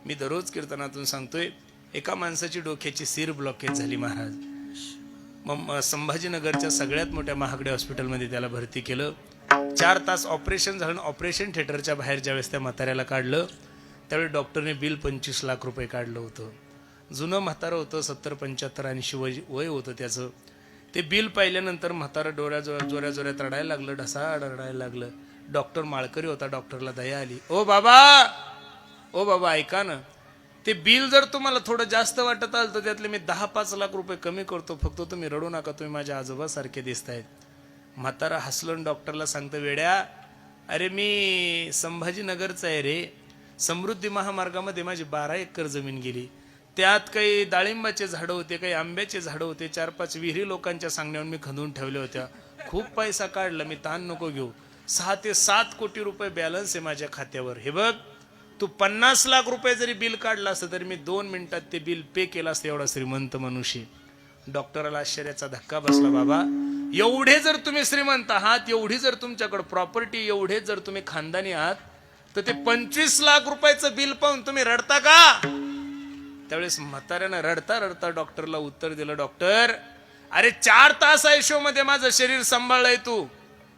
मी दररोज कीर्तनातून सांगतोय, एका माणसाची डोक्याची सीर ब्लॉकेज झाली महाराज. मग संभाजीनगरच्या सगळ्यात मोठ्या महागड्या हॉस्पिटलमध्ये त्याला भरती केलं. 4 तास ऑपरेशन झालं. ऑपरेशन थिएटरच्या बाहेर ज्यावेळेस त्या म्हाताऱ्याला काढलं त्यावेळी डॉक्टरने बिल 25 लाख रुपये काढलं होतं. जुनं म्हातारं होतं, 70-75 80 वय होतं त्याचं. ते बिल पाहिल्यानंतर म्हातारं जोऱ्या जोऱ्यात रडायला लागलं, ढसाळ रडायला लागलं. डॉक्टर माळकरी होता, डॉक्टरला दया आली. ओ बाबा ऐका ना, ते बिल जर तुम्हाला थोडं जास्त वाटत आलं तर त्यातले मी 10-5 लाख रुपये कमी करतो, फक्त तुम्ही रडू नका, तुम्ही माझ्या आजोबासारखे दिसतायत. म्हातारा हसलं. डॉक्टरला सांगतं, वेड्या, अरे मी संभाजीनगरचा आहे रे. समृद्धी महामार्गामध्ये माझी 12 एकर जमीन गेली. त्यात काही डाळिंबाचे झाडं होते, काही आंब्याचे झाडं होते, 4-5 विहिरी लोकांच्या सांगण्यावर मी खंदून ठेवल्या होत्या. खूप पैसा काढला, मी ताण नको घेऊ. 6 ते 7 कोटी रुपये बॅलन्स आहे माझ्या खात्यावर. हे बघ, तू 50 लाख रुपये जरी बिल काढलं असतं तरी मी 2 मिनिटात ते बिल पे केलं असतं. एवढा श्रीमंत मनुष्य. डॉक्टराला आश्चर्याचा धक्का बसला. बाबा, एवढे जर तुम्ही श्रीमंत आहात, एवढी जर तुमच्याकडे प्रॉपर्टी, एवढे जर तुम्ही खानदानी आहात, तर ते 25 लाख रुपयाचं बिल पाहून तुम्ही रडता का? त्यावेळेस म्हाताऱ्यानं रडता रडता डॉक्टरला उत्तर दिलं, डॉक्टर, अरे 4 तास आयसीयू मध्ये माझं शरीर सांभाळलंय तू,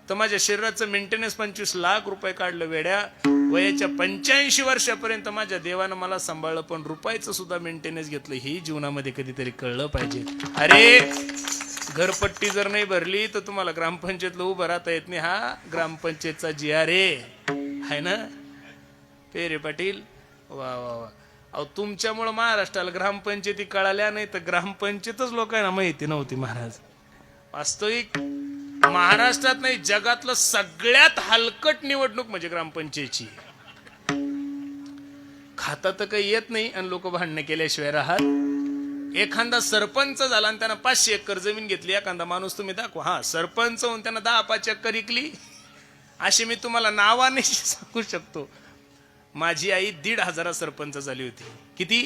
तर माझ्या शरीराचं मेंटेनन्स 25 लाख रुपये काढलं. वेड्या, वयाच्या 85 वर्षापर्यंत माझ्या देवानं मला सांभाळलं, पण रुपयाचं सुद्धा मेंटेनन्स घेतलं. ही जीवनामध्ये कधीतरी कळलं पाहिजे. अरे, घरपट्टी जर नाही भरली तर तुम्हाला ग्रामपंचायतला उभं राहता येत नाही. हा ग्रामपंचायतचा GR आहे ना पेरे पाटील. वा वा वा. अहो, तुमच्यामुळं महाराष्ट्राला ग्रामपंचायती कळाल्या नाही तर ग्रामपंचायतच लोकांना माहिती नव्हती महाराज. वास्तविक महाराष्ट्रात नाही, जगातलं सगळ्यात हलकट निवडणूक म्हणजे ग्रामपंचायतची. खाता तर काही येत नाही आणि लोक भांडणं केल्याशिवाय राहत. एखादा सरपंच झाला आणि त्यानं 500 एकर जमीन घेतली, एखादा माणूस तुम्ही दाखवा, हा सरपंच होऊन त्यानं 10-5 एकर विकली, अशी मी तुम्हाला नावाने सांगू शकतो. माझी आई 1,500 सरपंच झाली होती. किती?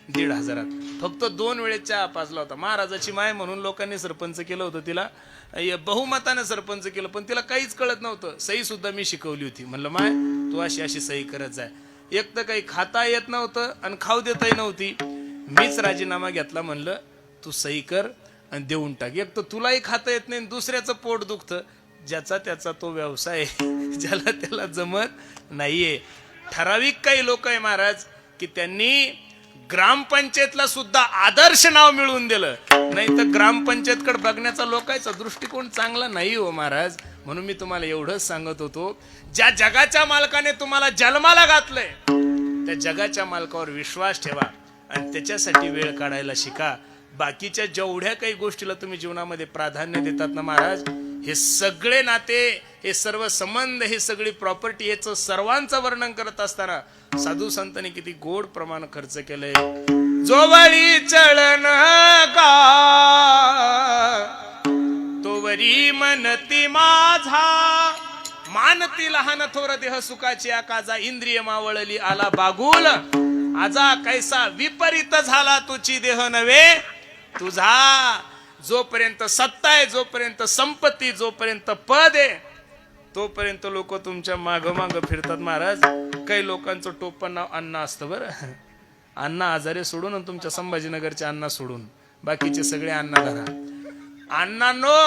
1,500. फक्त 2 वेळेस चहा पाजला होता. महाराजाची माय म्हणून लोकांनी सरपंच केलं होतं तिला, बहुमताने सरपंच केलं, पण तिला काहीच कळत नव्हतं. सही सुद्धा मी शिकवली होती. म्हणलं, माय तू अशी अशी सही करत जाय. एक तर काही खाता येत नव्हतं आणि खाऊ देताही नव्हती. मीच राजीनामा घेतला. म्हणलं, तू सही कर आणि देऊन टाक. एक तर तुलाही खाता येत नाही, दुसऱ्याचं पोट दुखतं. ज्याचा त्याचा तो व्यवसाय, ज्याला त्याला जमत नाहीये. ठराविक काही लोक आहे महाराज की त्यांनी ग्रामपंचायतला सुद्धा आदर्श नाव मिळवून दिलं, नाही तर ग्रामपंचायतकडे बघण्याचा लोकांचा दृष्टिकोन चांगला नाही हो महाराज. म्हणून मी तुम्हाला एवढंच सांगत होतो, ज्या जगाच्या मालकाने तुम्हाला जन्माला घातलंय त्या जगाच्या मालकावर विश्वास ठेवा आणि त्याच्यासाठी वेळ काढायला शिका. बाकीच्या जेवढ्या काही गोष्टीला तुम्ही जीवनामध्ये प्राधान्य देतात ना महाराज, हे सगळे नाते, हे सर्व संबंध, हे सगळी प्रॉपर्टी, याचं सर्वांचं वर्णन करत असताना साधू संतांनी किती गोड प्रमाण खर्च केलंय. जोवळी चळण का तोवरी मनती माझा, मानती लहान थोर देह सुखाची आकाजा, इंद्रिय मावळली आला बागुल, आजा कैसा विपरीत झाला तुझी देह नव्हे तुझा. जोपर्यंत सत्ता आहे, जोपर्यंत संपत्ती, जोपर्यंत पद आहे, तोपर्यंत लोक तुमच्या माग माग फिरतात महाराज. काही लोकांचं टोपण नाव अण्णा असतं बरं. अण्णा आजारे सोडून आणि तुमच्या संभाजीनगरच्या अण्णा सोडून बाकीचे सगळे अण्णा धरा. अण्णांनो,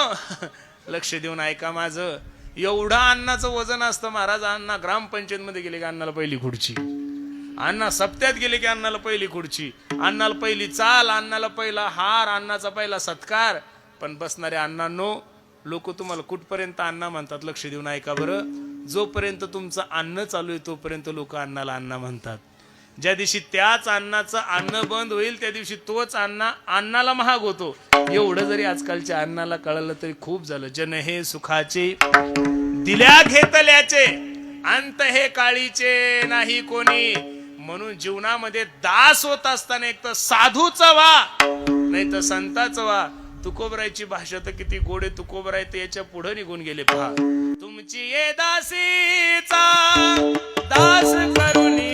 लक्ष देऊन ऐका माझं. एवढं अण्णाचं वजन असतं महाराज. अण्णा ग्रामपंचायत मध्ये गेले की अण्णाला पहिली खुर्ची, अण्णा सप्त्यात गेले की अण्णाला पहिली खुर्ची, अण्णाला पहिली चाल, अण्णाला पहिला हार, अण्णाचा पहिला सत्कार. पण बसणारे अण्णांनो, लोक तुम्हाला कुठपर्यंत अण्णा म्हणतात लक्ष देऊन ऐका बरं. जोपर्यंत तुमचं अन्न चालू आहे तोपर्यंत लोक अण्णाला अण्णा म्हणतात. ज्या दिवशी त्याच अन्नाचं अन्न बंद होईल त्या दिवशी तोच अन्नाला महाग होतो. एवढं जरी आजकालच्या अन्नाला कळलं तरी खूप झालं. जन हे सुखाचे दिल्या घेतल्याचे, अंत हे काळीचे नाही कोणी. म्हणून जीवनामध्ये दास होत असताना एक तर साधूचा व्हा, नाही तर संताचा व्हा. तुकोबरायची भाषा तर किती गोडे. तुकोबराय ते याच्या पुढे निघून गेले. पहा, तुमची ये दासीचा दास करुणी